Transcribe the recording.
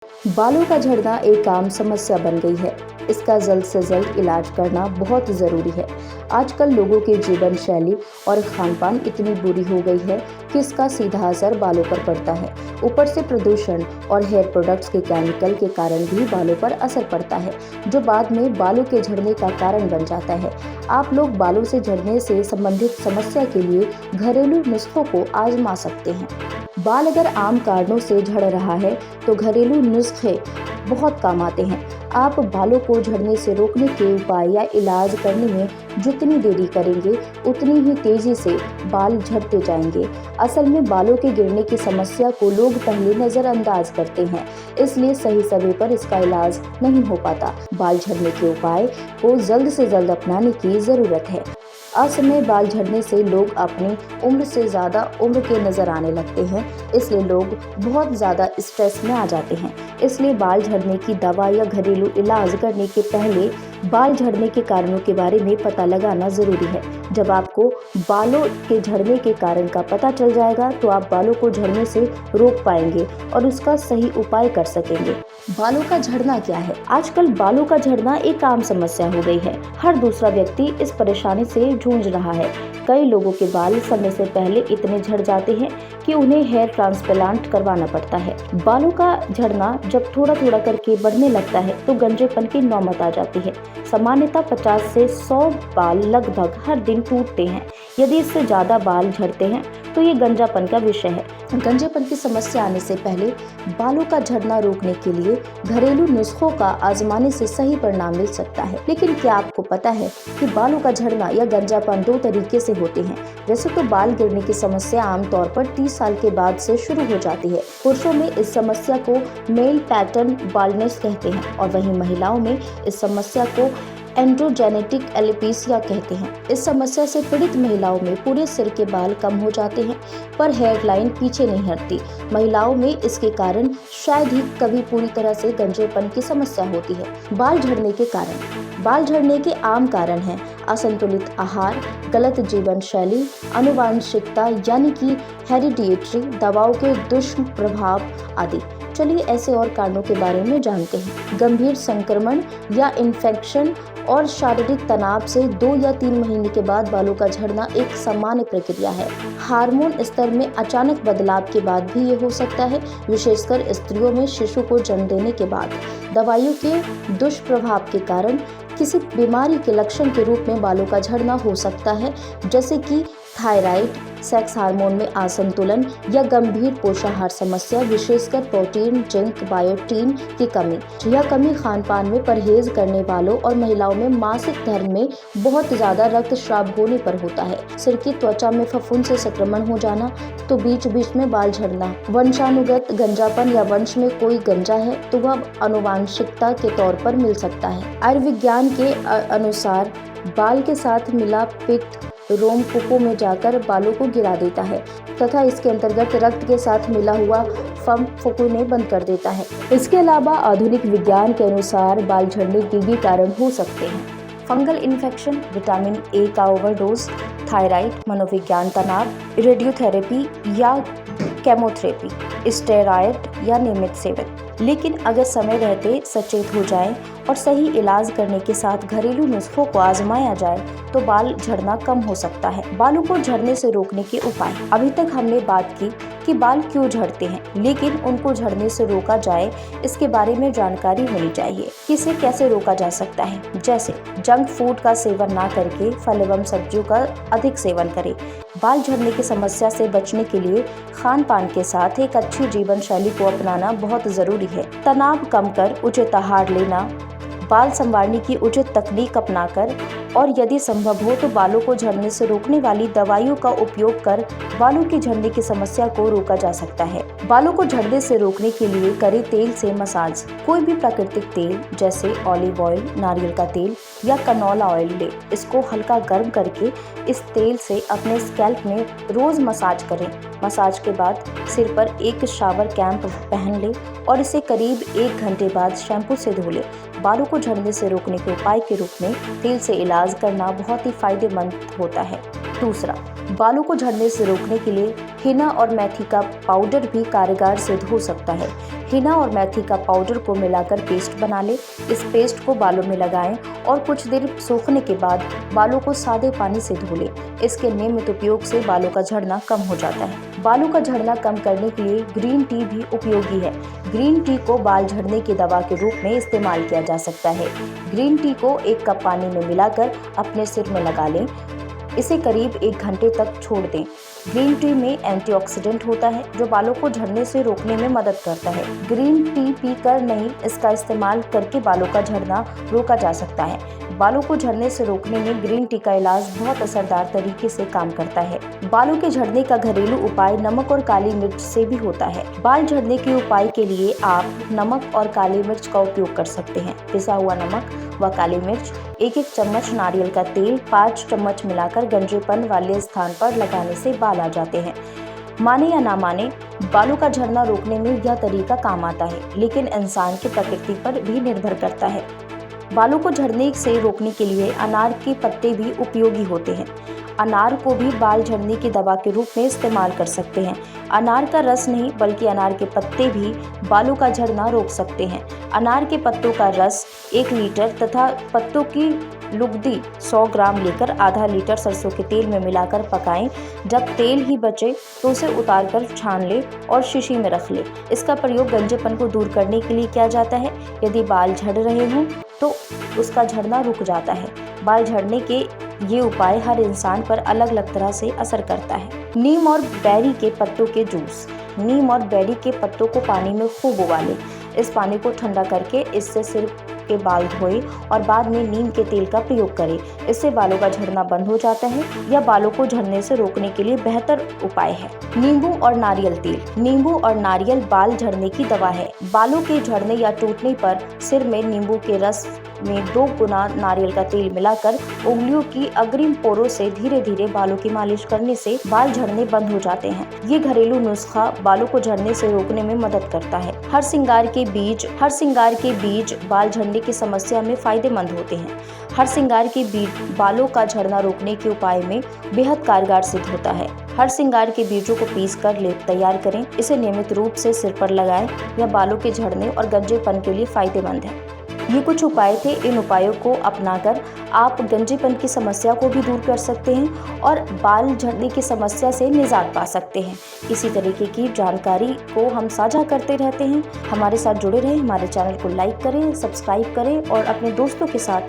बालों का झड़ना एक आम समस्या बन गई है। इसका जल्द से जल्द इलाज करना बहुत ज़रूरी है। आजकल लोगों की जीवन शैली और खान-पान इतनी बुरी हो गई है कि इसका सीधा असर बालों पर पड़ता है। ऊपर से प्रदूषण और हेयर प्रोडक्ट्स के केमिकल के कारण भी बालों पर असर पड़ता है, जो बाद में बालों के झड़ने का कारण बन जाता है। आप लोग बालों से झड़ने से संबंधित समस्या के लिए घरेलू नुस्खों को आजमा सकते हैं। बाल अगर आम कारणों से झड़ रहा है तो घरेलू नुस्खे बहुत काम आते हैं। आप बालों को झड़ने से रोकने के उपाय या इलाज करने में जितनी देरी करेंगे उतनी ही तेजी से बाल झड़ते जाएंगे। असल में बालों के गिरने की समस्या को लोग पहले नज़रअंदाज करते हैं, इसलिए सही समय पर इसका इलाज नहीं हो पाता। बाल झड़ने के उपाय को जल्द से जल्द अपनाने की ज़रूरत है। असमय बाल झड़ने से लोग अपनी उम्र से ज़्यादा उम्र के नज़र आने लगते हैं, इसलिए लोग बहुत ज़्यादा स्ट्रेस में आ जाते हैं। इसलिए बाल झड़ने की दवा या घरेलू इलाज करने के पहले बाल झड़ने के कारणों के बारे में पता लगाना ज़रूरी है। जब आपको बालों के झड़ने के कारण का पता चल जाएगा तो आप बालों को झड़ने से रोक पाएंगे और उसका सही उपाय कर सकेंगे। बालों का झड़ना क्या है? आजकल बालों का झड़ना एक आम समस्या हो गई है। हर दूसरा व्यक्ति इस परेशानी से जूझ रहा है। कई लोगों के बाल समय से पहले इतने झड़ जाते हैं कि उन्हें हेयर ट्रांसप्लांट करवाना पड़ता है। बालों का झड़ना जब थोड़ा थोड़ा करके बढ़ने लगता है तो गंजेपन की नौबत आ जाती है। सामान्यतः 50 से 100 बाल लगभग हर दिन टूटते हैं। यदि इससे ज़्यादा बाल झड़ते हैं तो ये गंजापन का विषय है। गंजेपन की समस्या आने से पहले बालों का झड़ना रोकने के लिए घरेलू नुस्खों का आजमाने से सही परिणाम मिल सकता है। लेकिन क्या आपको पता है कि बालों का झड़ना या गंजापन दो तरीके से होते हैं? वैसे तो बाल गिरने की समस्या आमतौर पर 30 साल के बाद से शुरू हो जाती है। पुरुषों में इस समस्या को मेल पैटर्न बाल्डनेस कहते हैं और वहीं महिलाओं में इस समस्या को एंड्रोजेनेटिक एलोपेशिया कहते हैं। इस समस्या से पीड़ित महिलाओं में पूरे सिर के बाल कम हो जाते हैं पर हेयर लाइन पीछे नहीं हटती। महिलाओं में इसके कारण शायद ही कभी पूरी तरह से गंजेपन की समस्या होती है। बाल झड़ने के कारण। बाल झड़ने के आम कारण हैं असंतुलित आहार, गलत जीवन शैली, आनुवांशिकता यानी कि हेरिडिटरी, दवाओं के दुष्प्रभाव आदि। चलिए ऐसे और कारणों के बारे में जानते हैं। गंभीर संक्रमण या इन्फेक्शन और शारीरिक तनाव से 2 या 3 महीने के बाद बालों का झड़ना एक सामान्य प्रक्रिया है। हार्मोन स्तर में अचानक बदलाव के बाद भी ये हो सकता है, विशेषकर स्त्रियों में शिशु को जन्म देने के बाद। दवाइयों के दुष्प्रभाव के कारण किसी बीमारी के लक्षण के रूप में बालों का झड़ना हो सकता है, जैसे कि थायराइड, सेक्स हार्मोन में असंतुलन या गंभीर पोषाहार समस्या, विशेषकर प्रोटीन, जिंक, बायोटीन की कमी। यह कमी खानपान में परहेज करने वालों और महिलाओं में मासिक धर्म में बहुत ज्यादा रक्तस्राव होने पर होता है। सिर की त्वचा में फफूंद से संक्रमण हो जाना, तो बीच बीच में बाल झड़ना। वंशानुगत गंजापन या वंश में कोई गंजा है तो वह आनुवांशिकता के तौर पर मिल सकता है। आयुर्विज्ञान के अनुसार बाल के साथ मिला पित्त रोम कूपों में जाकर बालों को गिरा देता है तथा इसके अंतर्गत रक्त के साथ मिला हुआ फम फफूंदें बंद कर देता है। इसके अलावा आधुनिक विज्ञान के अनुसार बाल झड़ने के भी कारण हो सकते हैं फंगल इन्फेक्शन, विटामिन ए का ओवरडोज, थायराइड, मनोविज्ञान तनाव, रेडियोथेरेपी या केमोथेरेपी, स्टेरॉयड या नियमित सेवन। लेकिन अगर समय रहते सचेत हो जाएं और सही इलाज करने के साथ घरेलू नुस्खों को आजमाया जाए तो बाल झड़ना कम हो सकता है। बालों को झड़ने से रोकने के उपाय। अभी तक हमने बात की कि बाल क्यों झड़ते हैं, लेकिन उनको झड़ने से रोका जाए इसके बारे में जानकारी होनी चाहिए कि इसे कैसे रोका जा सकता है। जैसे जंक फूड का सेवन ना करके फल एवं सब्जियों का अधिक सेवन करें। बाल झड़ने की समस्या से बचने के लिए खान पान के साथ एक अच्छी जीवन शैली को अपनाना बहुत जरूरी है। तनाव कम कर उचित आहार लेना, बाल संवारने की उचित तकनीक अपनाकर और यदि संभव हो तो बालों को झड़ने से रोकने वाली दवाइयों का उपयोग कर बालों की झड़ने की समस्या को रोका जा सकता है। बालों को झड़ने से रोकने के लिए करें तेल से मसाज। कोई भी प्राकृतिक तेल जैसे ऑलिव ऑयल, नारियल का तेल या कनोला ऑयल ले। इसको हल्का गर्म करके इस तेल से अपने स्कैल्प में रोज मसाज करें। मसाज के बाद सिर पर एक शावर कैप पहन ले और इसे करीब 1 घंटे बाद शैम्पू से धो ले। बालों को झड़ने से रोकने के उपाय के रूप में तेल से इलाज करना बहुत ही फायदेमंद होता है। दूसरा, बालों को झड़ने से रोकने के लिए हिना और मेथी का पाउडर भी कारगर सिद्ध हो सकता है। हिना और मेथी का पाउडर को मिलाकर पेस्ट बना लें। इस पेस्ट को बालों में लगाएं और कुछ देर सूखने के बाद बालों को सादे पानी से धो लें। इसके नियमित उपयोग से बालों का झड़ना कम हो जाता है। बालों का झड़ना कम करने के लिए ग्रीन टी भी उपयोगी है। ग्रीन टी को बाल झड़ने की दवा के रूप में इस्तेमाल किया जा सकता है। ग्रीन टी को 1 कप पानी में मिलाकर अपने सिर में लगा लें। इसे करीब 1 घंटे तक छोड़ दें। ग्रीन टी में एंटीऑक्सीडेंट होता है जो बालों को झड़ने से रोकने में मदद करता है। ग्रीन टी पीकर नहीं, इसका इस्तेमाल करके बालों का झड़ना रोका जा सकता है। बालों को झड़ने से रोकने में ग्रीन टी का इलाज बहुत असरदार तरीके से काम करता है। बालों के झड़ने का घरेलू उपाय नमक और काली मिर्च से भी होता है। बाल झड़ने के उपाय के लिए आप नमक और काली मिर्च का उपयोग कर सकते हैं। पिसा हुआ नमक व काली मिर्च, 1-1 चम्मच नारियल का तेल 5 चम्मच मिलाकर गंजेपन वाले स्थान पर लगाने से बाल आ जाते हैं। माने या ना माने, बालों का झड़ना रोकने में यह तरीका काम आता है, लेकिन इंसान की प्रकृति पर भी निर्भर करता है। बालों को झड़ने से रोकने के लिए अनार के पत्ते भी उपयोगी होते हैं। अनार को भी बाल झड़ने की दवा के रूप में इस्तेमाल कर सकते हैं। अनार का रस नहीं, बल्कि अनार के पत्ते भी बालों का झड़ना रोक सकते हैं। अनार के पत्तों का रस 1 लीटर तथा पत्तों की लुगदी 100 ग्राम लेकर आधा लीटर सरसों के तेल में मिलाकर पकाएं। जब तेल ही बचे तो उसे उतारकर छान लें और शीशी में रख लें। इसका प्रयोग गंजेपन को दूर करने के लिए किया जाता है। यदि बाल झड़ रहे हों तो उसका झड़ना रुक जाता है। बाल झड़ने के ये उपाय हर इंसान पर अलग अलग तरह से असर करता है। नीम और बेरी के पत्तों के जूस। नीम और बेरी के पत्तों को पानी में खूब उबालें। इस पानी को ठंडा करके इससे सिर के बाल धोएं और बाद में नीम के तेल का प्रयोग करें। इससे बालों का झड़ना बंद हो जाता है। यह बालों को झड़ने से रोकने के लिए बेहतर उपाय है। नींबू और नारियल तेल। नींबू और नारियल बाल झड़ने की दवा है। बालों के झड़ने या टूटने पर सिर में नींबू के रस में 2 गुना नारियल का तेल मिलाकर उंगलियों की अग्रिम पोरों से धीरे धीरे बालों की मालिश करने से बाल झड़ने बंद हो जाते हैं। ये घरेलू नुस्खा बालों को झड़ने से रोकने में मदद करता है। हर सिंगार के बीज बाल झड़ने की समस्या में फायदेमंद होते हैं। हर सिंगार के बीज बालों का झड़ना रोकने के उपाय में बेहद कारगर सिद्ध होता है। हर सिंगार के बीजों को पीसकर लेप तैयार करें। इसे नियमित रूप से सिर पर लगाएं। यह बालों के झड़ने और गंजेपन के लिए फायदेमंद है। ये कुछ उपाय थे। इन उपायों को अपनाकर आप गंजेपन की समस्या को भी दूर कर सकते हैं और बाल झड़ने की समस्या से निजात पा सकते हैं। इसी तरीके की जानकारी को हम साझा करते रहते हैं। हमारे साथ जुड़े रहें। हमारे चैनल को लाइक करें, सब्सक्राइब करें और अपने दोस्तों के साथ